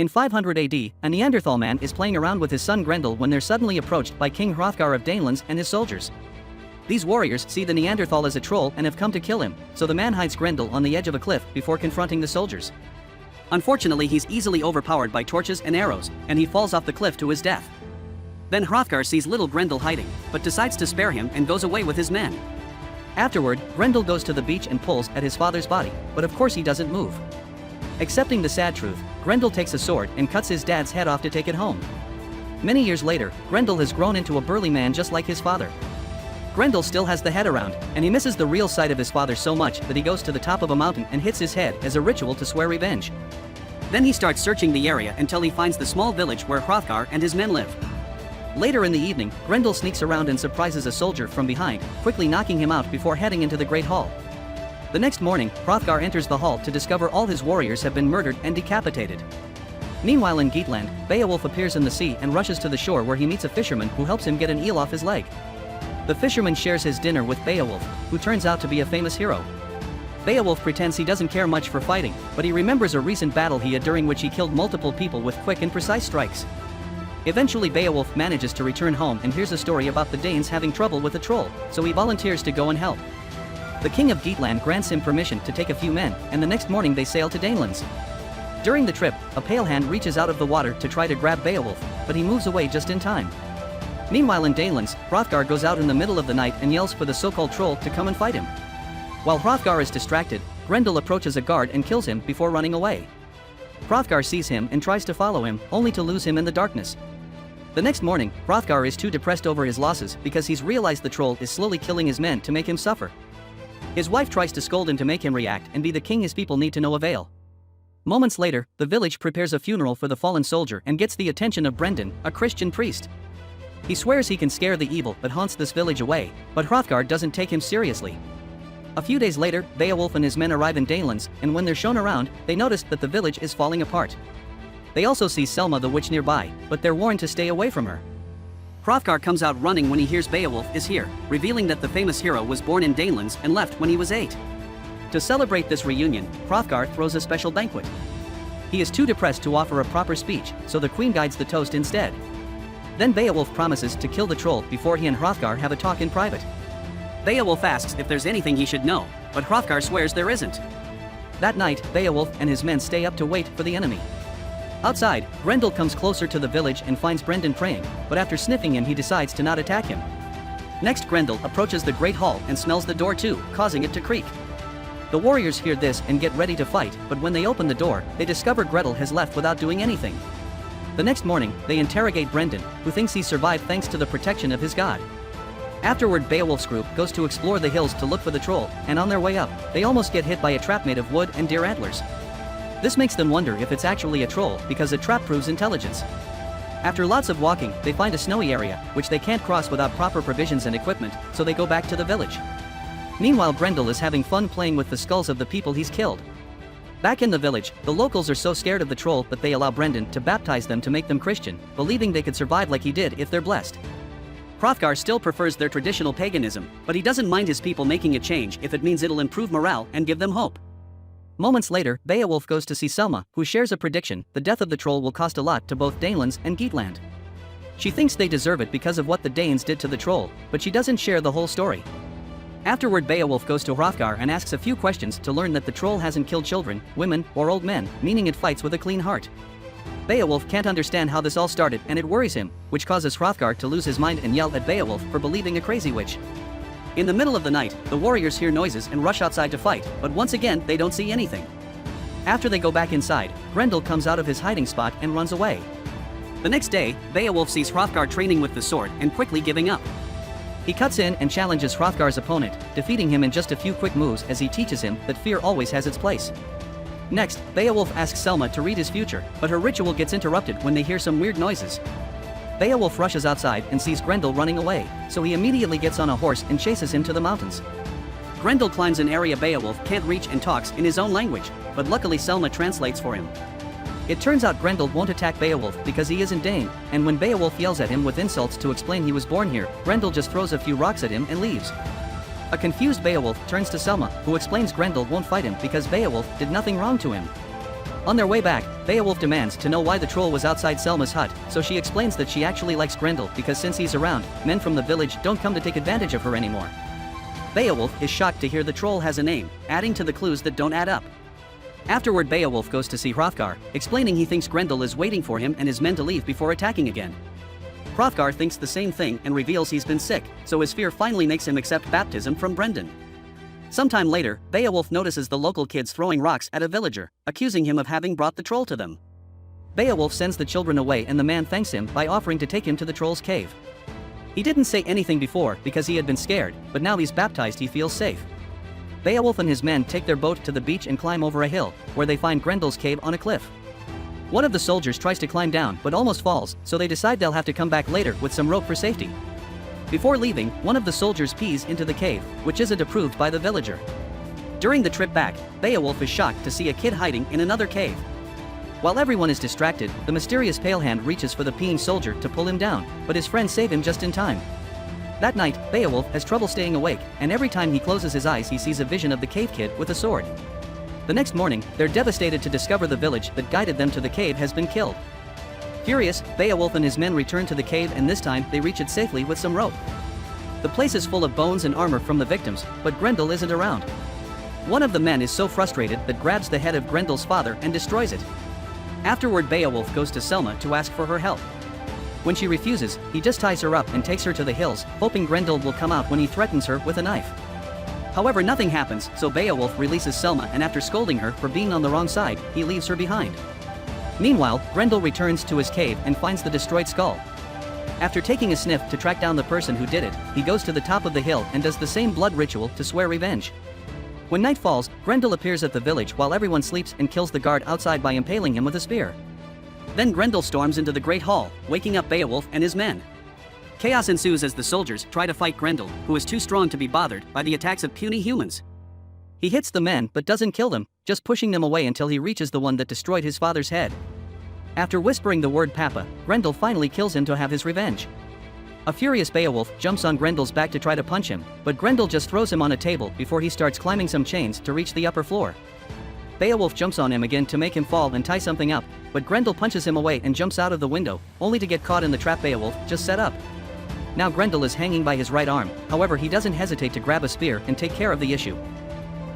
In 500 AD, a Neanderthal man is playing around with his son Grendel when they're suddenly approached by King Hrothgar of Danelands and his soldiers. These warriors see the Neanderthal as a troll and have come to kill him, so the man hides Grendel on the edge of a cliff before confronting the soldiers. Unfortunately, he's easily overpowered by torches and arrows, and he falls off the cliff to his death. Then Hrothgar sees little Grendel hiding, but decides to spare him and goes away with his men. Afterward, Grendel goes to the beach and pulls at his father's body, but of course he doesn't move. Accepting the sad truth, Grendel takes a sword and cuts his dad's head off to take it home. Many years later, Grendel has grown into a burly man just like his father. Grendel still has the head around, and he misses the real sight of his father so much that he goes to the top of a mountain and hits his head as a ritual to swear revenge. Then he starts searching the area until he finds the small village where Hrothgar and his men live. Later in the evening, Grendel sneaks around and surprises a soldier from behind, quickly knocking him out before heading into the Great Hall. The next morning, Hrothgar enters the hall to discover all his warriors have been murdered and decapitated. Meanwhile in Geatland, Beowulf appears in the sea and rushes to the shore where he meets a fisherman who helps him get an eel off his leg. The fisherman shares his dinner with Beowulf, who turns out to be a famous hero. Beowulf pretends he doesn't care much for fighting, but he remembers a recent battle he had during which he killed multiple people with quick and precise strikes. Eventually Beowulf manages to return home and hears a story about the Danes having trouble with a troll, so he volunteers to go and help. The king of Geatland grants him permission to take a few men, and the next morning they sail to Danelands. During the trip, a pale hand reaches out of the water to try to grab Beowulf, but he moves away just in time. Meanwhile in Danelands, Hrothgar goes out in the middle of the night and yells for the so-called troll to come and fight him. While Hrothgar is distracted, Grendel approaches a guard and kills him before running away. Hrothgar sees him and tries to follow him, only to lose him in the darkness. The next morning, Hrothgar is too depressed over his losses because he's realized the troll is slowly killing his men to make him suffer. His wife tries to scold him to make him react and be the king his people need to no avail. Moments later, the village prepares a funeral for the fallen soldier and gets the attention of Brendan, a Christian priest. He swears he can scare the evil that haunts this village away, but Hrothgar doesn't take him seriously. A few days later, Beowulf and his men arrive in Danelands, and when they're shown around, they notice that the village is falling apart. They also see Selma the witch nearby, but they're warned to stay away from her. Hrothgar comes out running when he hears Beowulf is here, revealing that the famous hero was born in Danelands and left when he was 8. To celebrate this reunion, Hrothgar throws a special banquet. He is too depressed to offer a proper speech, so the queen guides the toast instead. Then Beowulf promises to kill the troll before he and Hrothgar have a talk in private. Beowulf asks if there's anything he should know, but Hrothgar swears there isn't. That night, Beowulf and his men stay up to wait for the enemy. Outside, Grendel comes closer to the village and finds Brendan praying, but after sniffing him he decides to not attack him. Next Grendel approaches the Great Hall and smells the door too, causing it to creak. The warriors hear this and get ready to fight, but when they open the door, they discover Gretel has left without doing anything. The next morning, they interrogate Brendan, who thinks he survived thanks to the protection of his god. Afterward, Beowulf's group goes to explore the hills to look for the troll, and on their way up, they almost get hit by a trap made of wood and deer antlers. This makes them wonder if it's actually a troll because a trap proves intelligence. After lots of walking, they find a snowy area, which they can't cross without proper provisions and equipment, so they go back to the village. Meanwhile Grendel is having fun playing with the skulls of the people he's killed. Back in the village, the locals are so scared of the troll that they allow Brendan to baptize them to make them Christian, believing they could survive like he did if they're blessed. Hrothgar still prefers their traditional paganism, but he doesn't mind his people making a change if it means it'll improve morale and give them hope. Moments later, Beowulf goes to see Selma, who shares a prediction: the death of the troll will cost a lot to both Danelands and Geatland. She thinks they deserve it because of what the Danes did to the troll, but she doesn't share the whole story. Afterward, Beowulf goes to Hrothgar and asks a few questions to learn that the troll hasn't killed children, women, or old men, meaning it fights with a clean heart. Beowulf can't understand how this all started and it worries him, which causes Hrothgar to lose his mind and yell at Beowulf for believing a crazy witch. In the middle of the night, the warriors hear noises and rush outside to fight, but once again they don't see anything. After they go back inside, Grendel comes out of his hiding spot and runs away. The next day, Beowulf sees Hrothgar training with the sword and quickly giving up. He cuts in and challenges Hrothgar's opponent, defeating him in just a few quick moves as he teaches him that fear always has its place. Next, Beowulf asks Selma to read his future, but her ritual gets interrupted when they hear some weird noises. Beowulf rushes outside and sees Grendel running away, so he immediately gets on a horse and chases him to the mountains. Grendel climbs an area Beowulf can't reach and talks in his own language, but luckily Selma translates for him. It turns out Grendel won't attack Beowulf because he isn't Dane, and when Beowulf yells at him with insults to explain he was born here, Grendel just throws a few rocks at him and leaves. A confused Beowulf turns to Selma, who explains Grendel won't fight him because Beowulf did nothing wrong to him. On their way back, Beowulf demands to know why the troll was outside Selma's hut, so she explains that she actually likes Grendel because since he's around, men from the village don't come to take advantage of her anymore. Beowulf is shocked to hear the troll has a name, adding to the clues that don't add up. Afterward, Beowulf goes to see Hrothgar, explaining he thinks Grendel is waiting for him and his men to leave before attacking again. Hrothgar thinks the same thing and reveals he's been sick, so his fear finally makes him accept baptism from Brendan. Sometime later, Beowulf notices the local kids throwing rocks at a villager, accusing him of having brought the troll to them. Beowulf sends the children away and the man thanks him by offering to take him to the troll's cave. He didn't say anything before because he had been scared, but now he's baptized he feels safe. Beowulf and his men take their boat to the beach and climb over a hill, where they find Grendel's cave on a cliff. One of the soldiers tries to climb down but almost falls, so they decide they'll have to come back later with some rope for safety. Before leaving, one of the soldiers pees into the cave, which isn't approved by the villager. During the trip back, Beowulf is shocked to see a kid hiding in another cave. While everyone is distracted, the mysterious pale hand reaches for the peeing soldier to pull him down, but his friends save him just in time. That night, Beowulf has trouble staying awake, and every time he closes his eyes he sees a vision of the cave kid with a sword. The next morning, they're devastated to discover the village that guided them to the cave has been killed. Furious, Beowulf and his men return to the cave and this time they reach it safely with some rope. The place is full of bones and armor from the victims, but Grendel isn't around. One of the men is so frustrated that grabs the head of Grendel's father and destroys it. Afterward, Beowulf goes to Selma to ask for her help. When she refuses, he just ties her up and takes her to the hills, hoping Grendel will come out when he threatens her with a knife. However, nothing happens, so Beowulf releases Selma and after scolding her for being on the wrong side, he leaves her behind. Meanwhile, Grendel returns to his cave and finds the destroyed skull. After taking a sniff to track down the person who did it, he goes to the top of the hill and does the same blood ritual to swear revenge. When night falls, Grendel appears at the village while everyone sleeps and kills the guard outside by impaling him with a spear. Then Grendel storms into the Great Hall, waking up Beowulf and his men. Chaos ensues as the soldiers try to fight Grendel, who is too strong to be bothered by the attacks of puny humans. He hits the men but doesn't kill them, just pushing them away until he reaches the one that destroyed his father's head. After whispering the word Papa, Grendel finally kills him to have his revenge. A furious Beowulf jumps on Grendel's back to try to punch him, but Grendel just throws him on a table before he starts climbing some chains to reach the upper floor. Beowulf jumps on him again to make him fall and tie something up, but Grendel punches him away and jumps out of the window, only to get caught in the trap Beowulf just set up. Now Grendel is hanging by his right arm, however he doesn't hesitate to grab a spear and take care of the issue.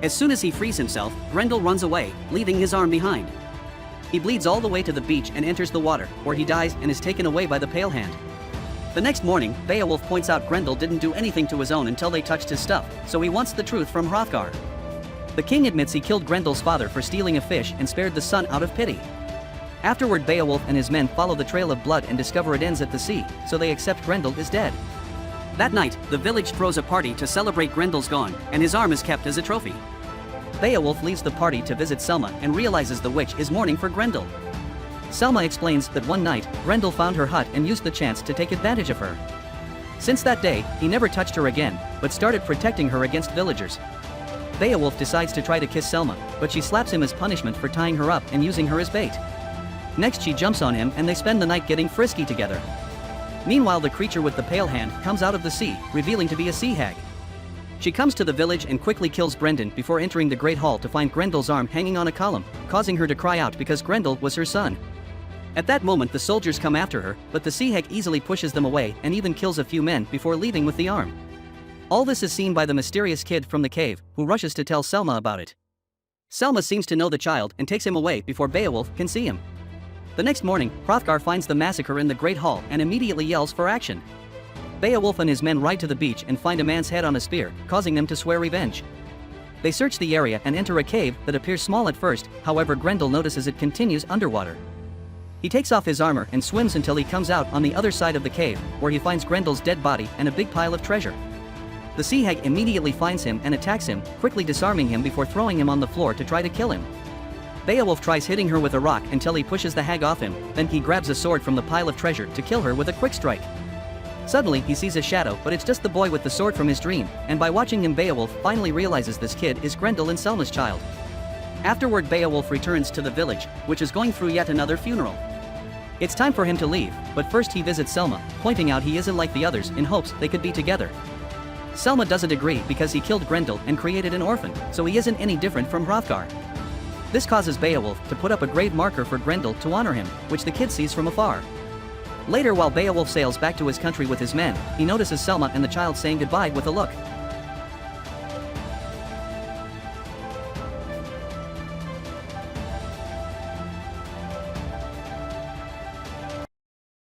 As soon as he frees himself, Grendel runs away, leaving his arm behind. He bleeds all the way to the beach and enters the water, where he dies and is taken away by the Pale Hand. The next morning, Beowulf points out Grendel didn't do anything to his own until they touched his stuff, so he wants the truth from Hrothgar. The king admits he killed Grendel's father for stealing a fish and spared the son out of pity. Afterward, Beowulf and his men follow the trail of blood and discover it ends at the sea, so they accept Grendel is dead. That night, the village throws a party to celebrate Grendel's gone, and his arm is kept as a trophy. Beowulf leaves the party to visit Selma and realizes the witch is mourning for Grendel. Selma explains that one night, Grendel found her hut and used the chance to take advantage of her. Since that day, he never touched her again, but started protecting her against villagers. Beowulf decides to try to kiss Selma, but she slaps him as punishment for tying her up and using her as bait. Next she jumps on him and they spend the night getting frisky together. Meanwhile, the creature with the pale hand comes out of the sea, revealing to be a sea hag. She comes to the village and quickly kills Brendan before entering the Great Hall to find Grendel's arm hanging on a column, causing her to cry out because Grendel was her son. At that moment the soldiers come after her, but the sea hag easily pushes them away and even kills a few men before leaving with the arm. All this is seen by the mysterious kid from the cave, who rushes to tell Selma about it. Selma seems to know the child and takes him away before Beowulf can see him. The next morning, Hrothgar finds the massacre in the Great Hall and immediately yells for action. Beowulf and his men ride to the beach and find a man's head on a spear, causing them to swear revenge. They search the area and enter a cave that appears small at first, however Grendel notices it continues underwater. He takes off his armor and swims until he comes out on the other side of the cave, where he finds Grendel's dead body and a big pile of treasure. The sea hag immediately finds him and attacks him, quickly disarming him before throwing him on the floor to try to kill him. Beowulf tries hitting her with a rock until he pushes the hag off him, then he grabs a sword from the pile of treasure to kill her with a quick strike. Suddenly he sees a shadow, but it's just the boy with the sword from his dream, and by watching him Beowulf finally realizes this kid is Grendel and Selma's child. Afterward Beowulf returns to the village, which is going through yet another funeral. It's time for him to leave, but first he visits Selma, pointing out he isn't like the others in hopes they could be together. Selma doesn't agree because he killed Grendel and created an orphan, so he isn't any different from Hrothgar. This causes Beowulf to put up a grave marker for Grendel to honor him, which the kid sees from afar. Later, while Beowulf sails back to his country with his men, he notices Selma and the child saying goodbye with a look.